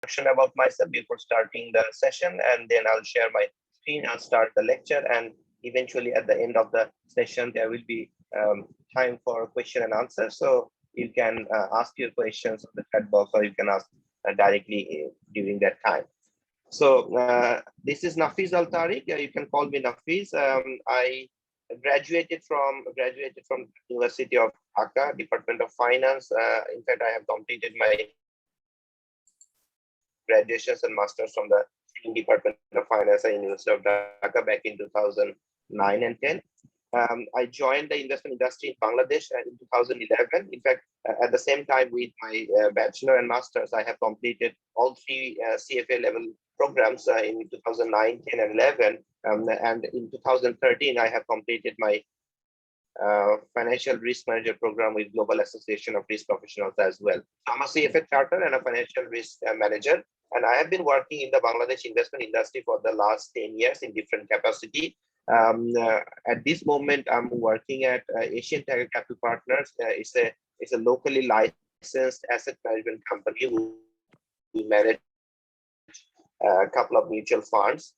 about myself before starting the session, and then I'll share my screen. I'll start the lecture, and eventually at the end of the session, there will be time for question and answer. So you can ask your questions on the chat box, or you can ask directly during that time. So this is Nafiz Al Tariq. You can call me Nafiz. I graduated from University of Dhaka, Department of Finance. In fact, I have completed my graduations and masters from the Department of Finance at University of Dhaka back in 2009 and 10. I joined the investment industry in Bangladesh in 2011. In fact, at the same time with my bachelor and masters, I have completed all three CFA level programs in 2009, 10, and 11. And in 2013, I have completed my financial risk manager program with Global Association of Risk Professionals as well. So I'm a CFA charter and a financial risk manager. And I have been working in the Bangladesh investment industry for the last 10 years in different capacity. At this moment, I'm working at Asian Tiger Capital Partners. It's a locally licensed asset management company who manage a couple of mutual funds.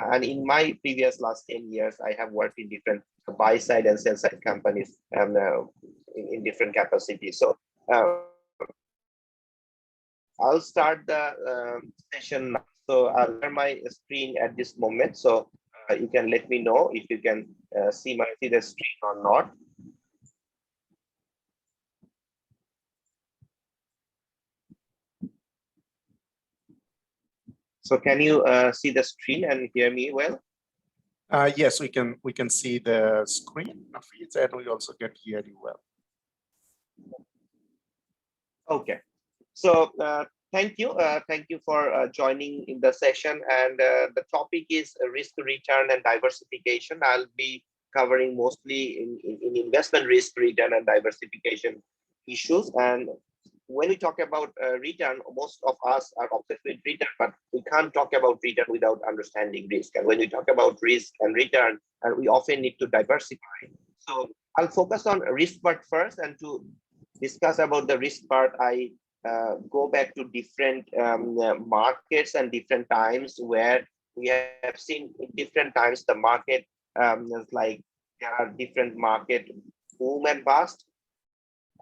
And in my previous last 10 years, I have worked in different buy side and sell side companies in different capacities. So I'll start the session now. So I'll share my screen at this moment. So you can let me know if you can see the screen or not. So can you see the screen and hear me well? Yes, we can see the screen, and we also can hear you well. Okay. So thank you for joining in the session. And the topic is risk return and diversification. I'll be covering mostly in investment risk return and diversification issues. And when we talk about return, most of us are obsessed with return, but we can't talk about return without understanding risk. And when we talk about risk and return, we often need to diversify. So I'll focus on risk part first, and to discuss about the risk part, I go back to different markets and different times where we have seen in different times the market like there are different market boom and bust,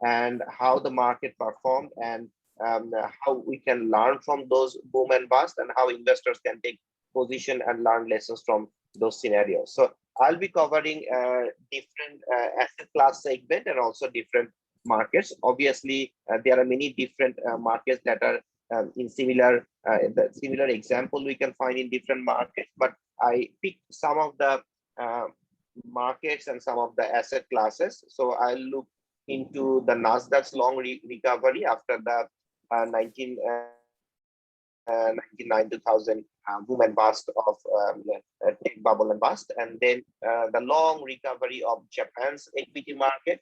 and how the market performed, and how we can learn from those boom and bust, and how investors can take position and learn lessons from those scenarios. So I'll be covering different asset class segment and also different markets. Obviously, there are many different markets that are in similar example we can find in different markets, but I picked some of the markets and some of the asset classes. So I'll look into the Nasdaq's long recovery after the 1999-2000 boom and bust of tech bubble and bust, and then the long recovery of Japan's equity market.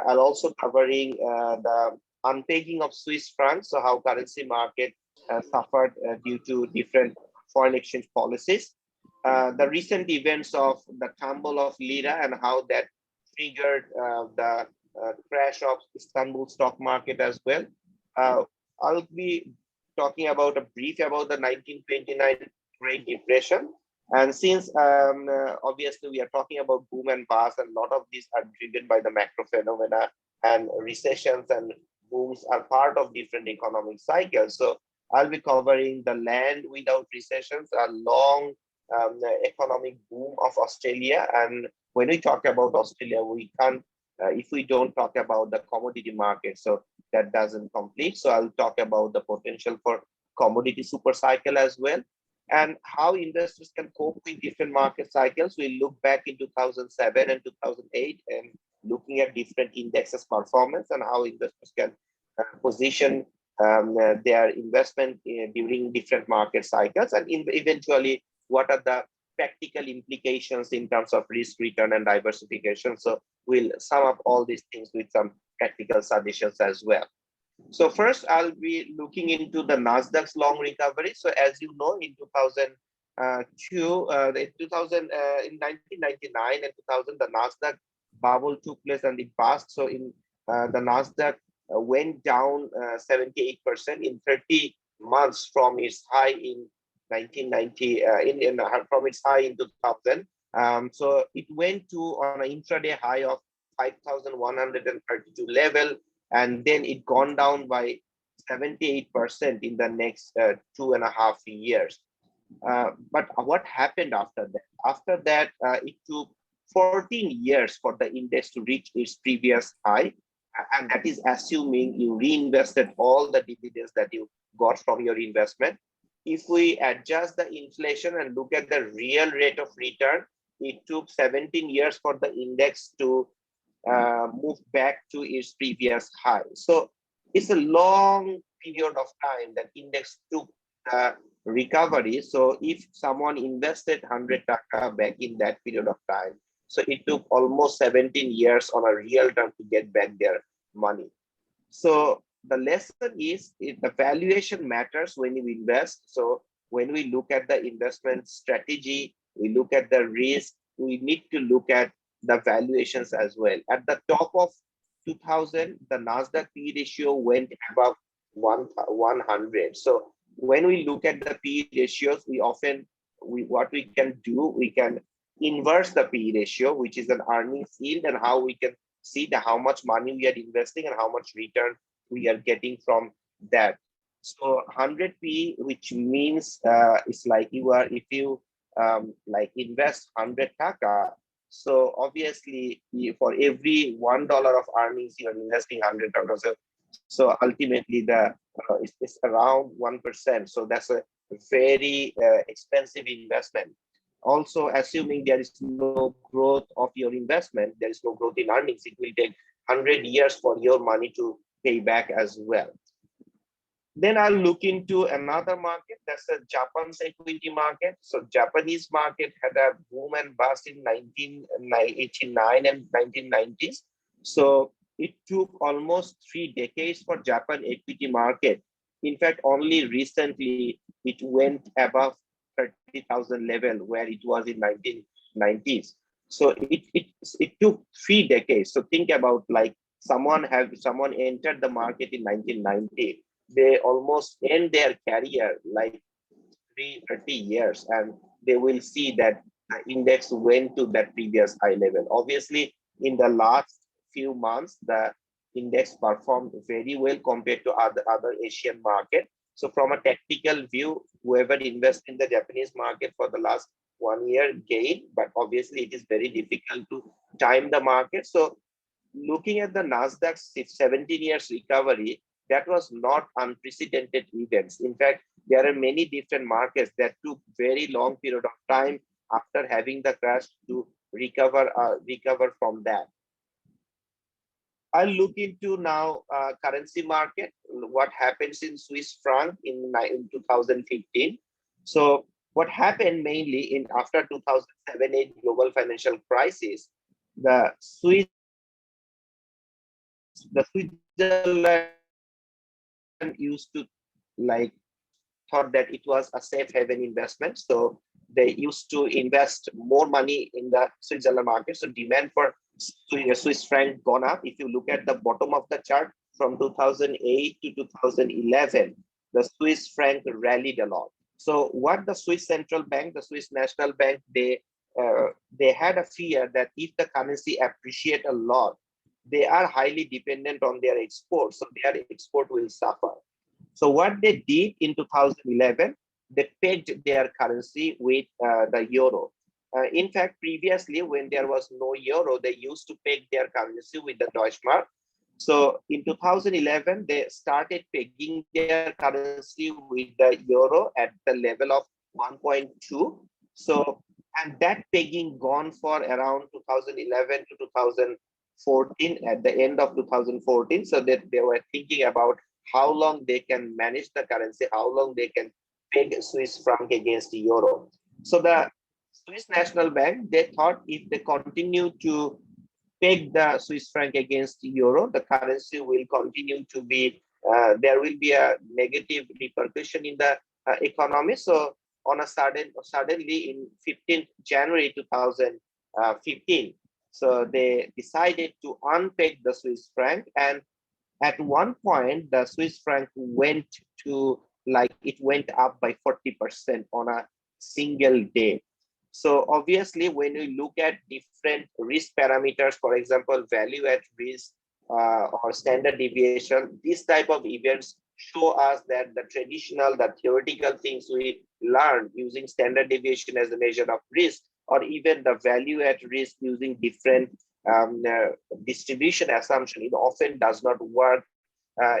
I'll also covering the unpegging of Swiss francs, so how currency market suffered due to different foreign exchange policies. The recent events of the tumble of lira and how that triggered the crash of Istanbul stock market as well. I'll be talking about a brief about the 1929 Great Depression. And since obviously we are talking about boom and bust, and a lot of these are driven by the macro phenomena, and recessions and booms are part of different economic cycles. So I'll be covering the land without recessions, a long economic boom of Australia. And when we talk about Australia, we can't if we don't talk about the commodity market, so that doesn't complete. So I'll talk about the potential for commodity super cycle as well, and how investors can cope with different market cycles. We look back in 2007 and 2008 and looking at different indexes performance, and how investors can position their investment during different market cycles, and eventually what are the practical implications in terms of risk return and diversification. So we'll sum up all these things with some practical suggestions as well. So first, I'll be looking into the Nasdaq's long recovery. So as you know, in 2002, in 1999 and 2000, the Nasdaq bubble took place and it passed. So in the Nasdaq went down 78% in 30 months from its high in 1990, from its high in 2000. So it went to on an intraday high of 5,132 level, and then it gone down by 78% in the next 2.5 years. But what happened after that? After that, it took 14 years for the index to reach its previous high, and that is assuming you reinvested all the dividends that you got from your investment. If we adjust the inflation and look at the real rate of return, it took 17 years for the index to move back to its previous high. So it's a long period of time that index took recovery. So if someone invested 100 taka back in that period of time, so it took almost 17 years on a real term to get back their money. So the lesson is the valuation matters when you invest. So when we look at the investment strategy, we look at the risk, we need to look at the valuations as well. At the top of 2000, the Nasdaq P ratio went above 100. So when we look at the P ratios, what we can do, we can inverse the P ratio, which is an earnings yield, and how we can see how much money we are investing and how much return we are getting from that. So 100 P, which means it's like if you like invest 100 taka. So obviously for every $1 of earnings, you're investing 100 taka. So ultimately it's around 1%. So that's a very expensive investment. Also, assuming there is no growth of your investment, there is no growth in earnings, it will take 100 years for your money to pay back as well. Then I'll look into another market, that's the Japan's equity market. So Japanese market had a boom and bust in 1989 and 1990s. So it took almost 3 decades for Japan equity market. In fact, only recently it went above 30,000 level where it was in 1990s. So it took 3 decades. So think about like someone entered the market in 1990. They almost end their career like 30 years, and they will see that the index went to that previous high level. Obviously, in the last few months, the index performed very well compared to other Asian market. So from a tactical view, whoever invests in the Japanese market for the last 1 year gained, but obviously it is very difficult to time the market. So looking at the Nasdaq's 17 years recovery, that was not unprecedented events. In fact, there are many different markets that took very long period of time after having the crash to recover from that. I'll look into now currency market, what happens in Swiss franc in 2015. So what happened mainly in after 2007-8 global financial crisis, the Switzerland used to like thought that it was a safe haven investment. So they used to invest more money in the Switzerland market. So demand for Swiss franc gone up. If you look at the bottom of the chart from 2008 to 2011, the Swiss franc rallied a lot. So what the Swiss central bank, the Swiss National Bank, they had a fear that if the currency appreciate a lot, they are highly dependent on their exports, so their export will suffer. So what they did in 2011, they pegged their currency with the euro. In fact, previously, when there was no euro, they used to peg their currency with the Deutschmark. So in 2011, they started pegging their currency with the euro at the level of 1.2. So, and that pegging gone for around 2011 to 2014, at the end of 2014. So that they were thinking about how long they can manage the currency, how long they can peg Swiss franc against the euro. So the Swiss National Bank, they thought if they continue to peg the Swiss franc against the euro, the currency will continue to be, there will be a negative repercussion in the economy. So on a suddenly in 15th January 2015, so they decided to unpeg the Swiss franc, and at one point the Swiss franc went to like it went up by 40% on a single day. So obviously, when we look at different risk parameters, for example, value at risk or standard deviation, this type of events show us that the traditional, the theoretical things we learn using standard deviation as a measure of risk, or even the value at risk using different distribution assumption, it often does not work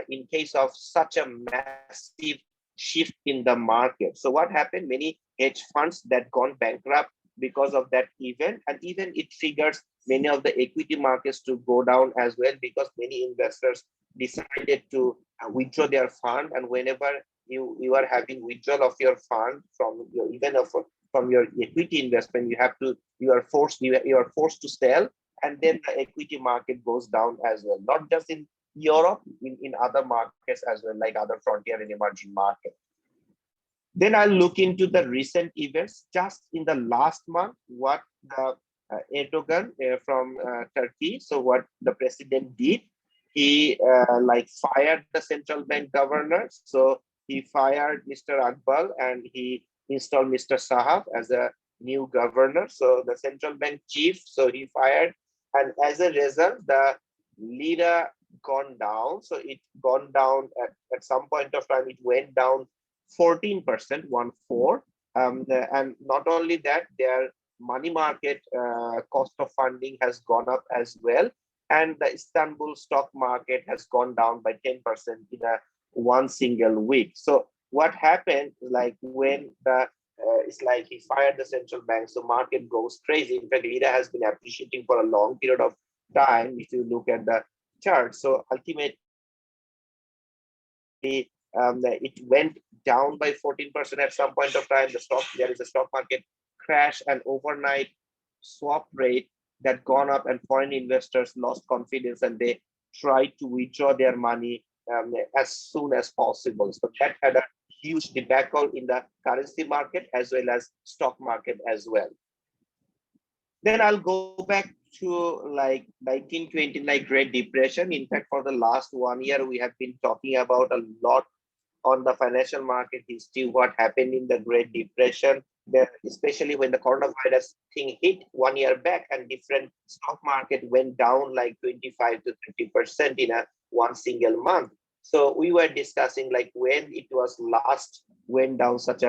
in case of such a massive shift in the market. So what happened? Many hedge funds that gone bankrupt because of that event, and even it triggers many of the equity markets to go down as well, because many investors decided to withdraw their fund. And whenever you are having withdrawal of your fund from your from your equity investment, you are forced to sell, and then the equity market goes down as well, not just in Europe, in other markets as well, like other frontier and emerging markets. Then I'll look into the recent events. Just in the last month, what the Erdogan from Turkey, so what the president did, he like fired the central bank governor. So he fired Mr. Akbal and he installed Mr. Sahab as a new governor. So the central bank chief, so he fired, and as a result, the lira gone down. So it gone down at some point of time, it went down 14%, 1/4. And not only that, their money market cost of funding has gone up as well. And the Istanbul stock market has gone down by 10% in one single week. So what happened, like when it's like he fired the central bank, so market goes crazy. In fact, lira has been appreciating for a long period of time if you look at the chart. So ultimately, it went down by 14% at some point of time. There is a stock market crash, and overnight swap rate that gone up, and foreign investors lost confidence and they tried to withdraw their money as soon as possible. So that had a huge debacle in the currency market as well as stock market as well. Then I'll go back to like 1920, like Great Depression. In fact, for the last 1 year, we have been talking about a lot on the financial market history, what happened in the Great Depression, especially when the coronavirus thing hit 1 year back, and different stock market went down like 25 to 30% in one single month. So we were discussing like when it was last went down such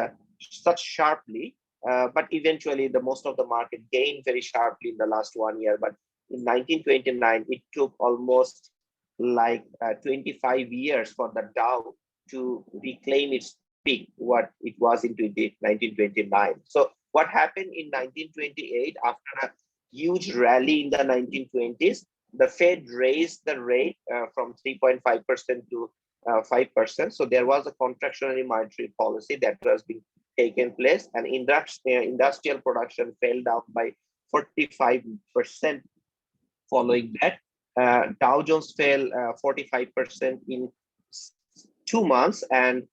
sharply, but eventually the most of the market gained very sharply in the last 1 year. But in 1929, it took almost like 25 years for the Dow to reclaim its peak, what it was in 1929. So what happened in 1928, after a huge rally in the 1920s, the Fed raised the rate from 3.5% to 5%. So there was a contractionary monetary policy that was being taken place, and industrial production fell down by 45% following that. Dow Jones fell 45% in 2 months, and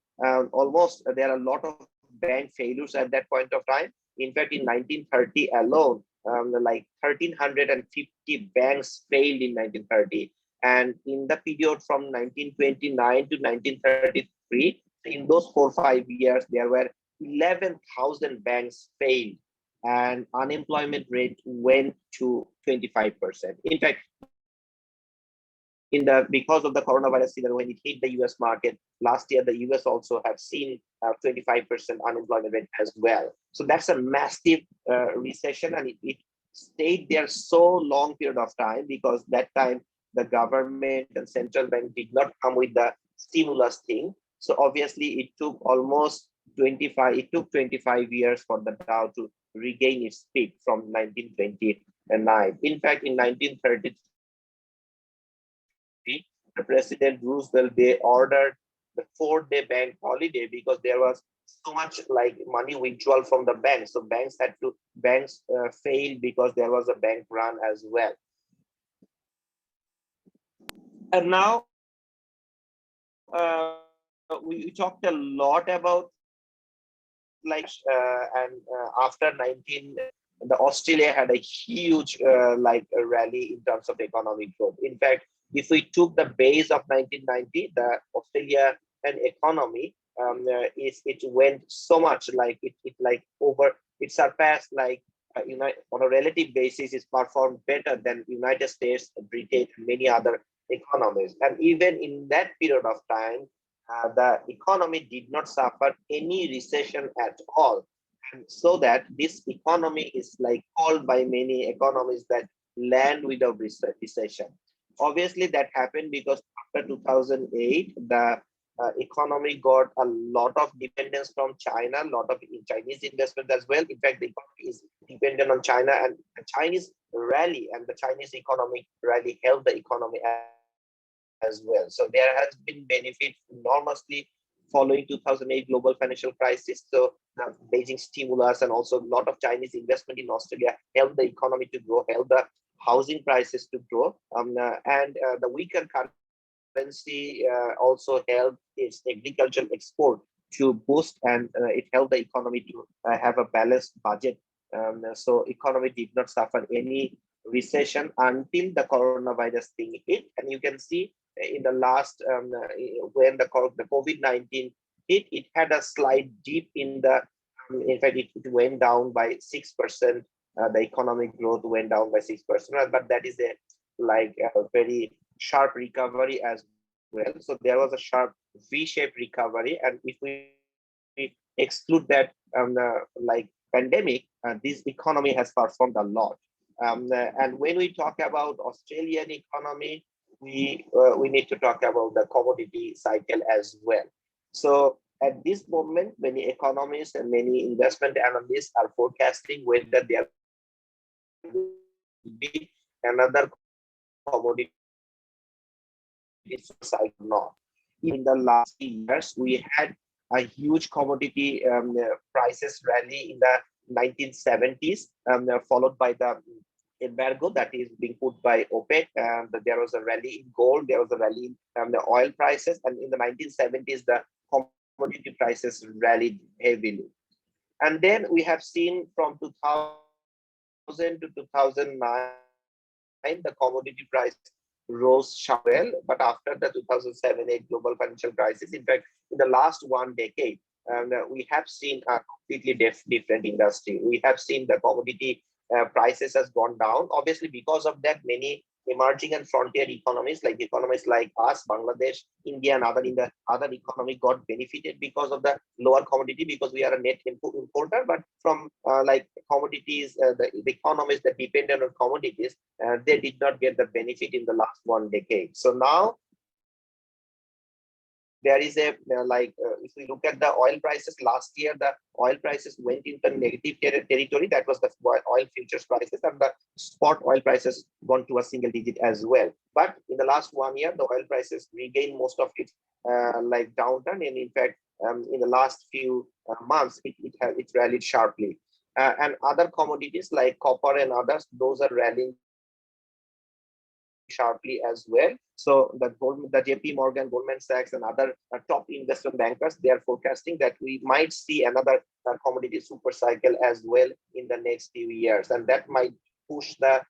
almost there are a lot of bank failures at that point of time. In fact, in 1930 alone, like 1,350 banks failed in 1930. And in the period from 1929 to 1933, in those 4-5 years, there were 11,000 banks failed, and unemployment rate went to 25%. In fact, because of the coronavirus season, when it hit the US market last year, the US also have seen 25% unemployment rate as well. So that's a massive recession, and it stayed there so long period of time, because that time the government and central bank did not come with the stimulus thing. So obviously it took almost 25 years for the Dow to regain its peak from 1929. In fact, in 1933, the President Roosevelt, they ordered the 4-day bank holiday because there was so much like money withdrawal from the banks. So banks failed because there was a bank run as well. And now we talked a lot about after the Australia had a huge a rally in terms of economic growth. In fact, if we took the base of 1990, the Australian economy it went so much, like it surpassed like on a relative basis, it's performed better than United States, Britain, and many other economies. And even in that period of time, the economy did not suffer any recession at all. And so that this economy is like called by many economists that land without recession. Obviously, that happened because after 2008, the economy got a lot of dependence from China, a lot of Chinese investment as well. In fact, the economy is dependent on China, and the Chinese rally and the Chinese economic rally helped the economy as well. So there has been benefit enormously following 2008 global financial crisis. So Beijing stimulus and also a lot of Chinese investment in Australia helped the economy to grow, helped the housing prices to grow, and the weaker currency also helped its agricultural export to boost, and it helped the economy to have a balanced budget. So economy did not suffer any recession until the coronavirus thing hit. And you can see in the last, when the COVID-19 hit, it had a slight dip in the, in fact, it went down by 6%. The economic growth went down by 6%, but that is a very sharp recovery as well. So there was a sharp V-shaped recovery, and if we exclude that pandemic, this economy has performed a lot. And when we talk about Australian economy, we need to talk about the commodity cycle as well. So at this moment, many economists and many investment analysts are forecasting whether there will be another commodity cycle or not. In the last years, we had a huge commodity prices rally in the 1970s, followed by the embargo that is being put by OPEC. There was a rally in gold, there was a rally in the oil prices, and in the 1970s, the commodity prices rallied heavily. And then we have seen from 2000 to 2009, the commodity price rose sharply, but after the 2007-8 global financial crisis, in fact, in the last one decade, we have seen a completely different industry. We have seen the commodity prices has gone down. Obviously, because of that, many emerging and frontier economies like us, Bangladesh, India, and other economy got benefited because of the lower commodity, because we are a net importer. But from commodities, the economies that depended on commodities, they did not get the benefit in the last one decade. So now there is a if we look at the oil prices, last year the oil prices went into negative territory. That was the oil futures prices, and the spot oil prices gone to a single digit as well. But in the last 1 year, the oil prices regained most of its downturn, and in fact, in the last few months, it rallied sharply. And other commodities like copper and others, those are rallying sharply as well. So the JP Morgan, Goldman Sachs, and other top investment bankers, they are forecasting that we might see another commodity super cycle as well in the next few years, and that might push the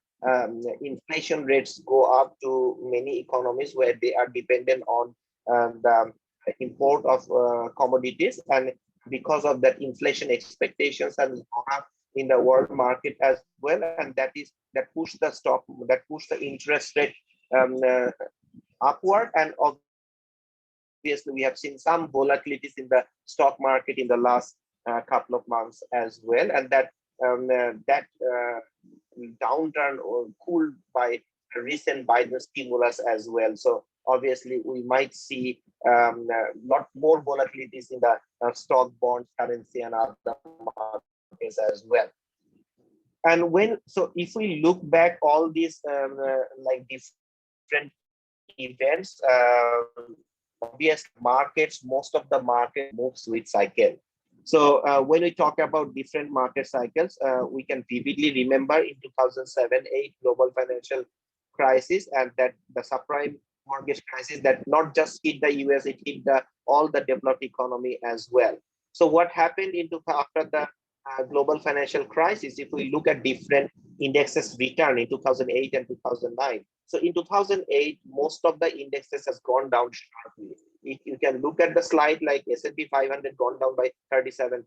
inflation rates go up to many economies where they are dependent on the import of commodities, and because of that, inflation expectations have gone up in the world market as well, and that push the interest rate upward. And obviously we have seen some volatilities in the stock market in the last couple of months as well, and that downturn cooled by recent Biden stimulus as well. So obviously we might see a lot more volatilities in the stock, bonds, currency, and other markets as well. And if we look back all these different events, obvious markets, most of the market moves with cycle. So when we talk about different market cycles, we can vividly remember in 2007-8 global financial crisis, and that the subprime mortgage crisis that not just hit the US, it hit all the developed economy as well. So what happened after the global financial crisis, if we look at different indexes return in 2008 and 2009. So in 2008, most of the indexes has gone down sharply. if you can look at the slide, like S&P 500 gone down by 37%,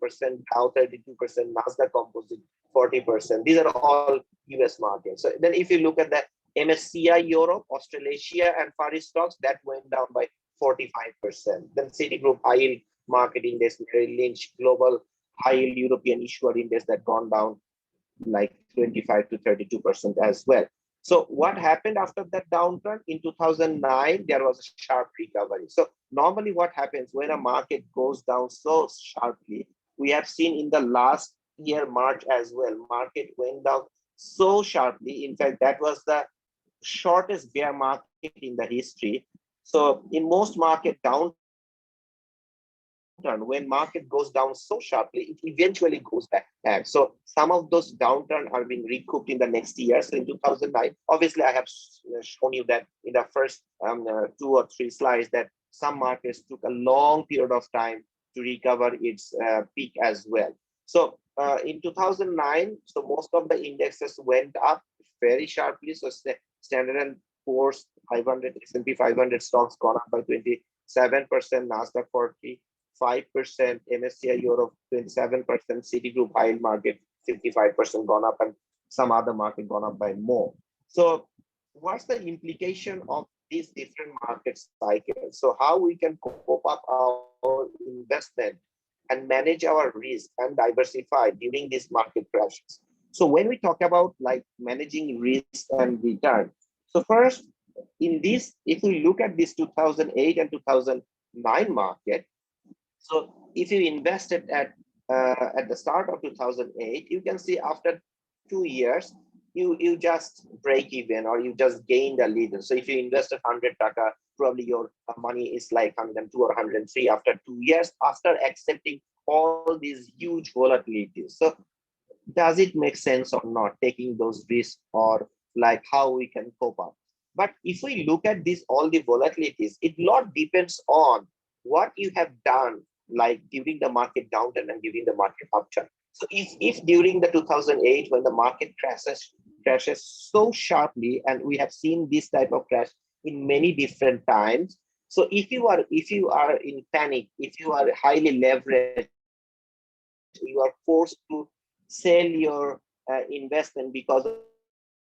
Dow 32%, Nasdaq Composite 40%. These are all US markets. So then if you look at the MSCI Europe, Australasia, and Far East stocks, that went down by 45%. Then Citigroup High Yield Market Index, Merrill Lynch Global High Yield European Issuer Index, that gone down like 25 to 32% as well. So what happened after that downturn? In 2009, there was a sharp recovery. So normally what happens when a market goes down so sharply, we have seen in the last year, March as well, market went down so sharply. In fact, that was the shortest bear market in the history. So in most market downturn, when market goes down so sharply, it eventually goes back. So some of those downturn are being recouped in the next year. So in 2009, obviously I have shown you that in the first 2 or 3 slides that some markets took a long period of time to recover its peak as well. So in 2009, so most of the indexes went up very sharply. So Standard & Poor's 500, S&P 500 stocks gone up by 27%, Nasdaq 45%, MSCI Europe 27%, Citigroup High Yield Market 55% gone up, and some other market gone up by more. So what's the implication of these different market cycles? So how we can cope up our investment and manage our risk and diversify during these market crashes? So when we talk about like managing risk and return, so first in this, if we look at this 2008 and 2009 market, so if you invested at the start of 2008, you can see after 2 years, you just break even or you just gained a little. So if you invested 100 taka, probably your money is like 102 or 103 after 2 years, after accepting all these huge volatilities. So does it make sense or not taking those risks, or like how we can cope up? But if we look at this, all the volatilities, it lot depends on what you have done like during the market downturn and during the market upturn. So if during the 2008, when the market crashes so sharply, and we have seen this type of crash in many different times. So if you are in panic, if you are highly leveraged, you are forced to sell your investment because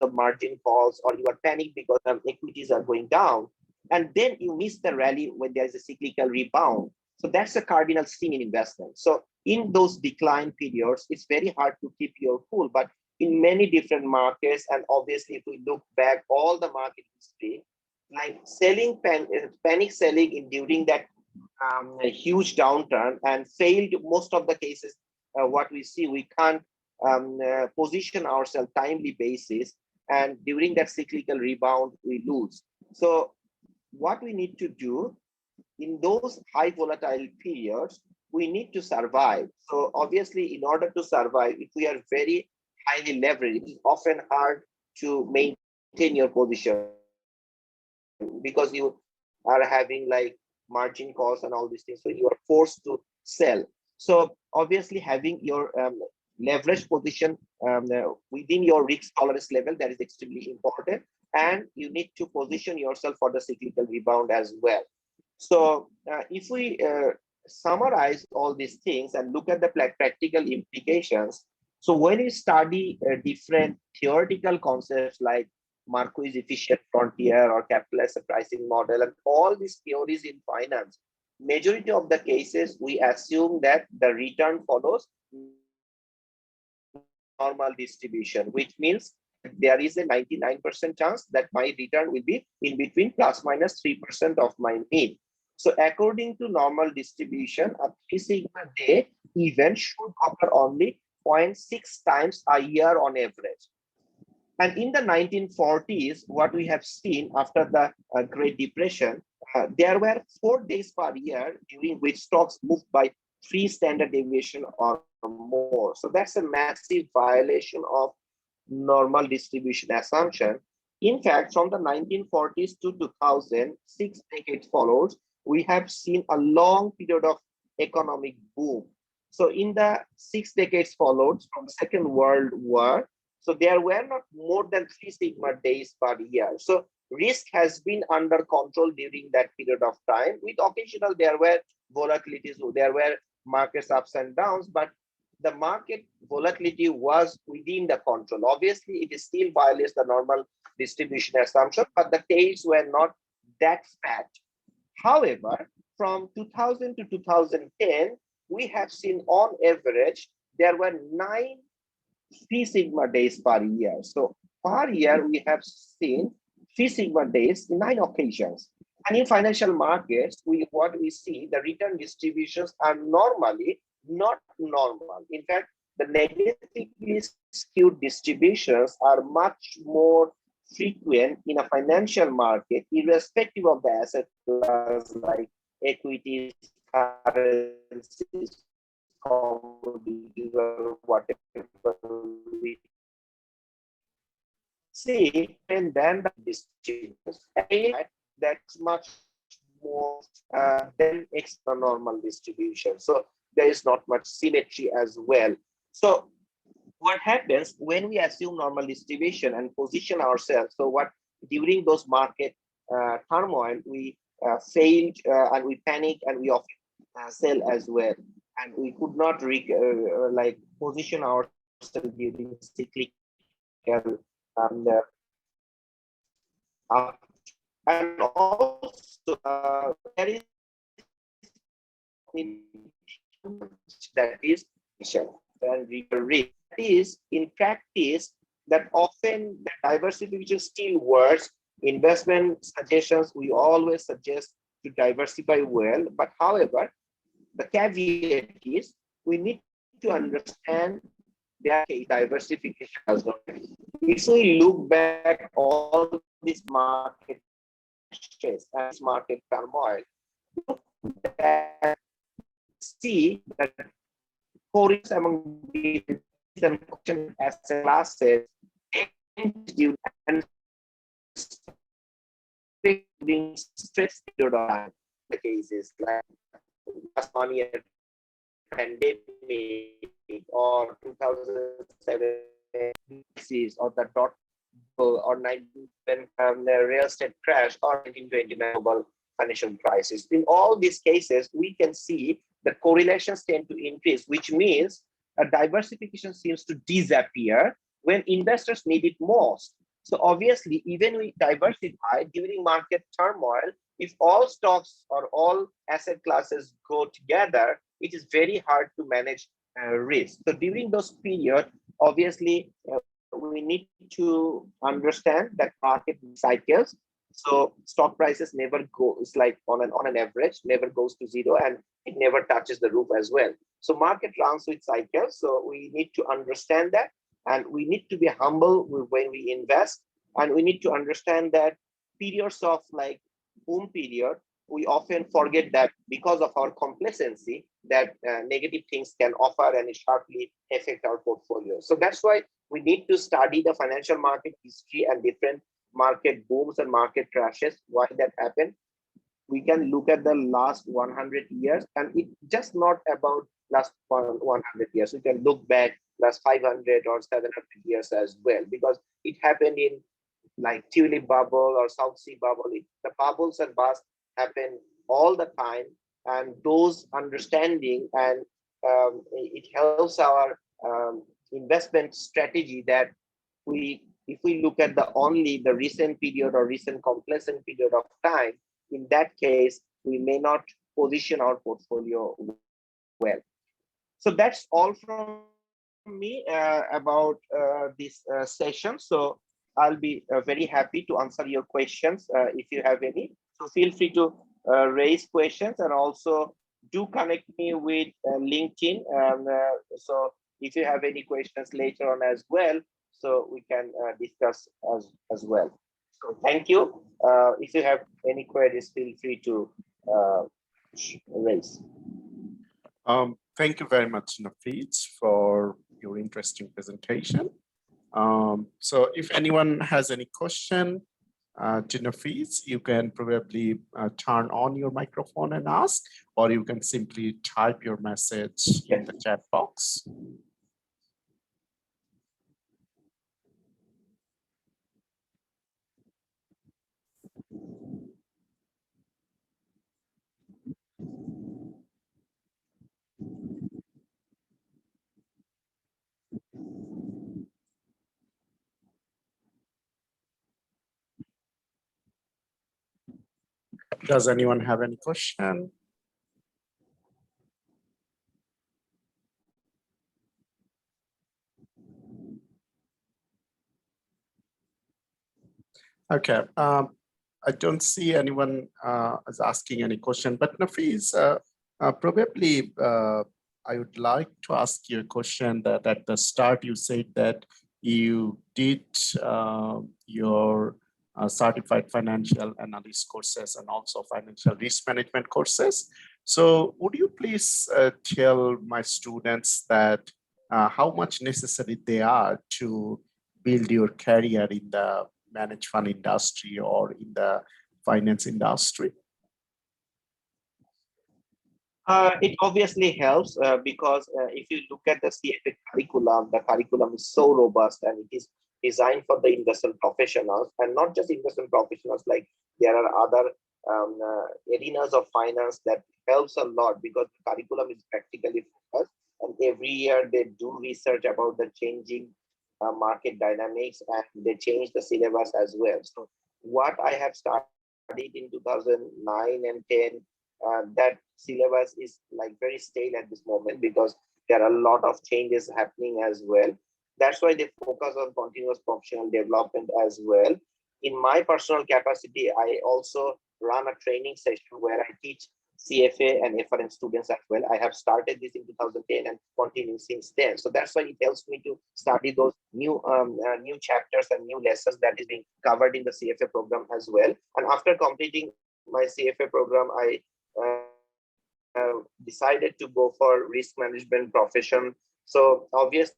of margin calls, or you are panicked because equities are going down, and then you miss the rally when there is a cyclical rebound. So that's a cardinal sin in investment. So in those decline periods, it's very hard to keep your cool. But in many different markets, and obviously if we look back all the market history, like selling panic selling during that huge downturn and failed most of the cases, what we see, we can't position ourselves timely basis, and during that cyclical rebound we lose. So what we need to do in those high volatile periods, we need to survive. So obviously, in order to survive, if we are very highly leveraged, it's often hard to maintain your position because you are having like margin calls and all these things. So you are forced to sell. So obviously, having your leverage position within your risk tolerance level, that is extremely important. And you need to position yourself for the cyclical rebound as well. So if we summarize all these things and look at the practical implications, so when you study different theoretical concepts like Marquis efficient frontier or capital asset pricing model and all these theories in finance, majority of the cases we assume that the return follows normal distribution, which means there is a 99% chance that my return will be in between plus minus 3% of my mean. So according to normal distribution, a 3 sigma day event should occur only 0.6 times a year on average. And in the 1940s, what we have seen after the Great Depression, there were 4 days per year during which stocks moved by 3 standard deviation or more. So that's a massive violation of normal distribution assumption. In fact, from the 1940s to 2000, 6 decades followed, we have seen a long period of economic boom. So in the 6 decades followed from the Second World War, so there were not more than 3 sigma days per year. So risk has been under control during that period of time. With occasional, there were volatilities, there were markets ups and downs, but the market volatility was within the control. Obviously, it is still violates the normal distribution assumption, but the tails were not that fat. However, from 2000 to 2010, we have seen on average, there were 9 Phi Sigma days per year. So per year, we have seen Phi Sigma days in 9 occasions. And in financial markets, what we see, the return distributions are normally not normal. In fact, the negatively skewed distributions are much more frequent in a financial market, irrespective of the asset class like equities, currencies, commodities, or whatever we see, and then the distributions. That's much more than extra normal distribution. So there is not much symmetry as well. So what happens when we assume normal distribution and position ourselves? So what during those market turmoil, we failed and we panic and we often sell as well. And we could not like position ourselves during cyclical and also there is that is and risk is in practice that often the diversification still works. Investment suggestions, we always suggest to diversify well, but however, the caveat is we need to understand that diversification as well. If we look back all this market stress and this market turmoil, see that correlates among different asset classes and being stress period of time. The cases like last 1 year pandemic or 2007 crisis or the dot or 19 when the real estate crash or 1929 global financial crisis. In all these cases, we can see the correlations tend to increase, which means a diversification seems to disappear when investors need it most. So obviously, even we diversify during market turmoil, if all stocks or all asset classes go together, it is very hard to manage risk. So during those periods, obviously, we need to understand that market cycles. So stock prices never go, it's like on an average, never goes to zero and it never touches the roof as well. So market runs with cycles. So we need to understand that and we need to be humble when we invest. And we need to understand that periods of like boom period, we often forget that because of our complacency that negative things can offer and it sharply affect our portfolio. So that's why we need to study the financial market history and different market booms and market crashes, why that happened. We can look at the last 100 years and it's just not about last 100 years. We can look back last 500 or 700 years as well, because it happened in like tulip bubble or South Sea bubble. The bubbles and busts happen all the time, and those understanding and it helps our investment strategy that if we look at only the recent period or recent complacent period of time, in that case, we may not position our portfolio well. So that's all from me about this session. So I'll be very happy to answer your questions if you have any. So feel free to raise questions and also do connect me with LinkedIn. So if you have any questions later on as well, so we can discuss as well. So thank you. If you have any queries, feel free to raise. Thank you very much, Nafeez, for your interesting presentation. So if anyone has any question to Nafeez, you can probably turn on your microphone and ask, or you can simply type your message in the chat box. Does anyone have any question? Okay, I don't see anyone is asking any question, but Nafeez, probably I would like to ask you a question that at the start you said that you did your certified financial analyst courses and also financial risk management courses. So would you please tell my students that how much necessary they are to build your career in the managed fund industry or in the finance industry? It obviously helps because if you look at the CFA curriculum, the curriculum is so robust and it is designed for the investment professionals, and not just investment professionals, like there are other arenas of finance that helps a lot because the curriculum is practically focused, and every year they do research about the changing market dynamics and they change the syllabus as well. So what I have studied in 2009 and 10, that syllabus is like very stale at this moment because there are a lot of changes happening as well. That's why they focus on continuous professional development as well. In my personal capacity, I also run a training session where I teach CFA and FRM students as well. I have started this in 2010 and continuing since then. So that's why it helps me to study those new chapters and new lessons that is being covered in the CFA program as well. And after completing my CFA program, I decided to go for risk management profession. So obviously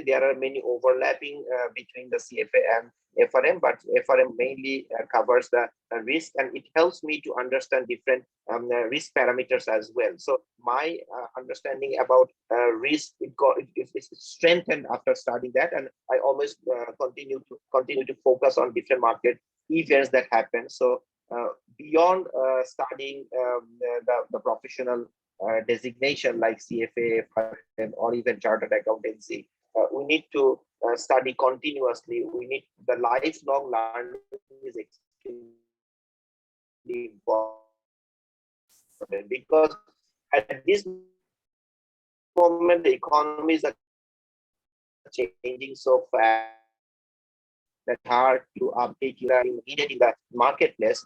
there are many overlapping between the CFA and FRM, but FRM mainly covers the risk, and it helps me to understand different risk parameters as well. So my understanding about risk is strengthened after studying that, and I always continue to focus on different market events that happen. So beyond studying the professional designation like CFA or even chartered accountancy, we need to study continuously. We need the lifelong learning is extremely important because at this moment the economies are changing so fast that hard to update you needed in the marketplace.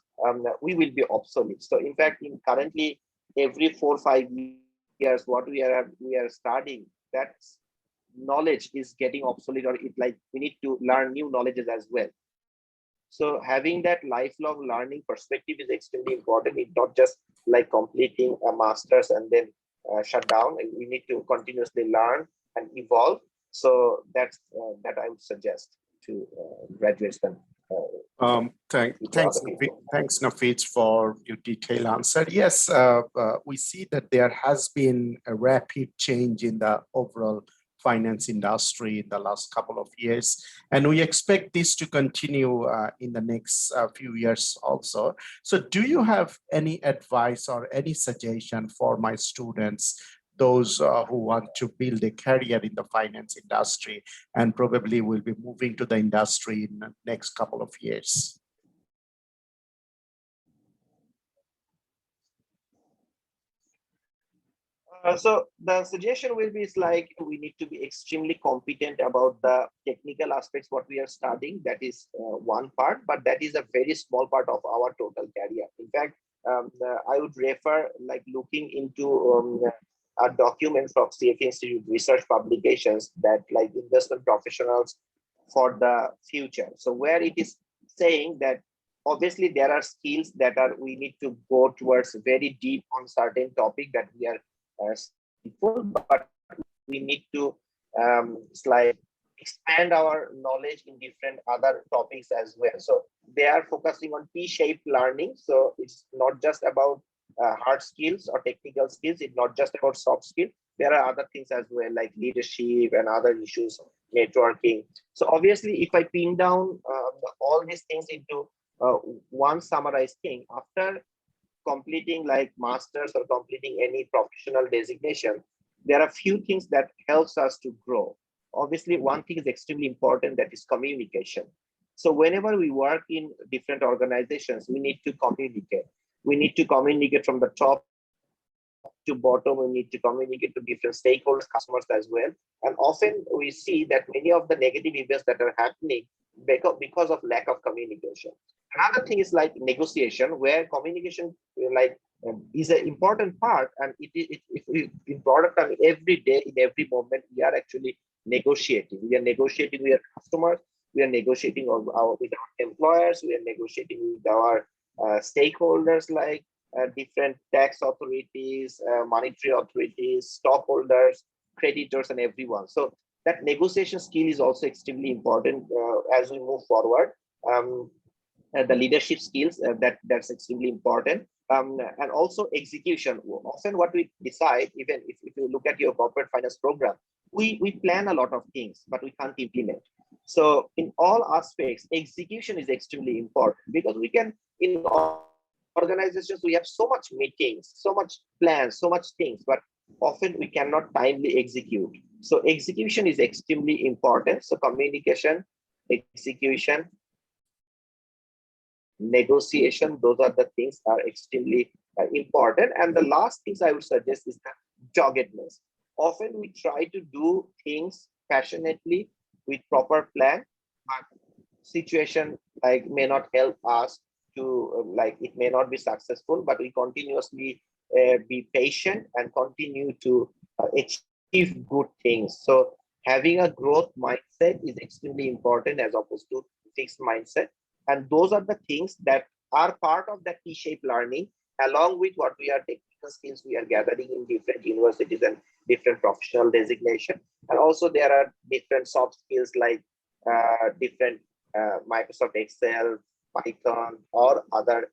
We will be obsolete. So in fact, in currently every 4 or 5 years, what we are studying, that knowledge is getting obsolete, or it like we need to learn new knowledges as well. So having that lifelong learning perspective is extremely important. It's not just like completing a master's and then shut down. We need to continuously learn and evolve. So that's that I would suggest to graduates. Thanks, Nafeez, for your detailed answer. Yes, we see that there has been a rapid change in the overall finance industry in the last couple of years, and we expect this to continue in the next few years also. So do you have any advice or any suggestion for my students, those who want to build a career in the finance industry and probably will be moving to the industry in the next couple of years? So the suggestion will be is like we need to be extremely competent about the technical aspects what we are studying. That is one part, but that is a very small part of our total career. In fact, I would refer like looking into a document from CFA Institute research publications that like investment professionals for the future. So where it is saying that obviously there are skills that are we need to go towards very deep on certain topic that we are skillful, but we need to like expand our knowledge in different other topics as well. So they are focusing on T-shaped learning. So it's not just about hard skills or technical skills. It's not just about soft skills. There are other things as well, like leadership and other issues, networking. So obviously, if I pin down all these things into one summarized thing, after completing like masters or completing any professional designation, there are few things that helps us to grow. Obviously, one thing is extremely important, that is communication. So whenever we work in different organizations, we need to communicate. We need to communicate from the top to bottom. We need to communicate to different stakeholders, customers as well. And often we see that many of the negative events that are happening because of lack of communication. Another thing is like negotiation, where communication is an important part, and in product term, every day, in every moment, we are actually negotiating. We are negotiating with our customers, we are negotiating with our employers, we are negotiating with our stakeholders like different tax authorities, monetary authorities, stockholders, creditors, and everyone. So that negotiation skill is also extremely important as we move forward. The leadership skills, that's extremely important. And also execution. Often what we decide, even if you look at your corporate finance program, we plan a lot of things, but we can't implement. So in all aspects, execution is extremely important, because we can, in organizations, we have so much meetings, so much plans, so much things, but often we cannot timely execute. So execution is extremely important. So communication, execution, negotiation, those are the things are extremely important. And the last things I would suggest is the doggedness. Often we try to do things passionately with proper plan, but situation may not help us to it may not be successful, but we continuously be patient and continue to achieve good things. So having a growth mindset is extremely important as opposed to fixed mindset. And those are the things that are part of that T-shaped learning, along with what we are technical skills we are gathering in different universities and different professional designation. And also there are different soft skills like different Microsoft Excel, Python, or other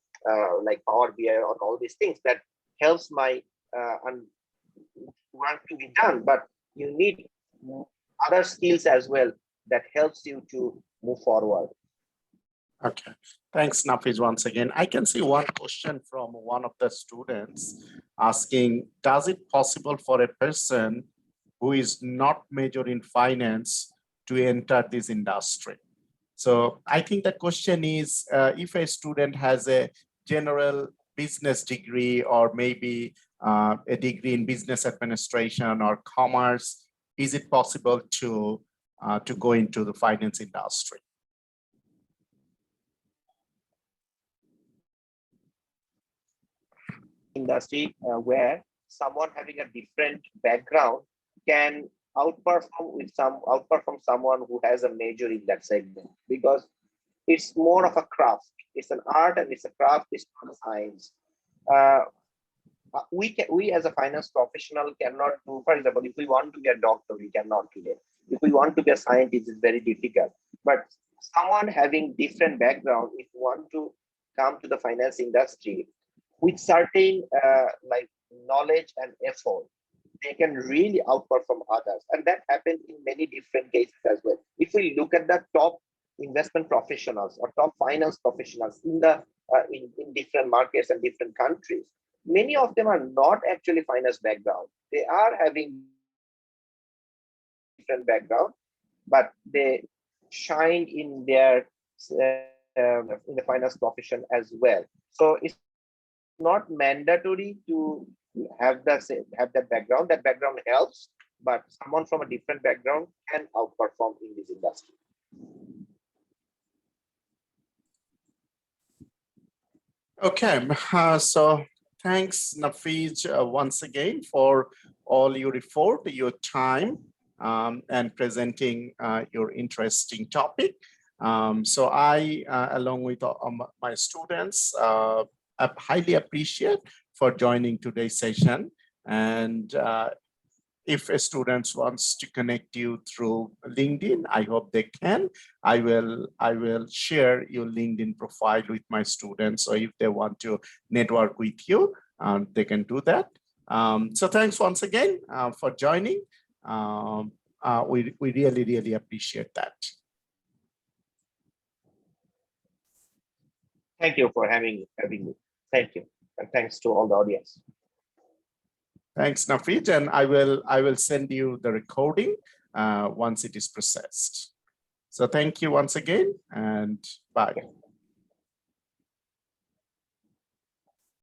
like Power BI, or all these things that helps my work to be done. But you need other skills as well that helps you to move forward. Okay, thanks, Nafiz, once again. I can see one question from one of the students asking, does it possible for a person who is not major in finance to enter this industry? So I think the question is, if a student has a general business degree, or maybe a degree in business administration or commerce, is it possible to go into the finance industry? Industry where someone having a different background can outperform someone who has a major in that segment, because it's more of a craft. It's an art and it's a craft. It's not a science. We as a finance professional cannot do, for example, if we want to be a doctor, we cannot today. If we want to be a scientist, it's very difficult. But someone having different background, if you want to come to the finance industry with certain knowledge and effort, they can really outperform others. And that happens in many different cases as well. If we look at the top investment professionals or top finance professionals in the in different markets and different countries, many of them are not actually finance background. They are having different background, but they shine in their in the finance profession as well. So it's not mandatory to have that background. That background helps, but someone from a different background can outperform in this industry. Okay, so thanks, Nafiz, once again for all your effort, your time, and presenting your interesting topic. So I, along with my students, I highly appreciate for joining today's session. And if a student wants to connect you through LinkedIn, I hope they can. I will share your LinkedIn profile with my students. So if they want to network with you, they can do that. So thanks once again for joining. We really, really appreciate that. Thank you for having me. Thank you. And thanks to all the audience. Thanks, Nafiz, and I will send you the recording once it is processed. So thank you once again, and bye.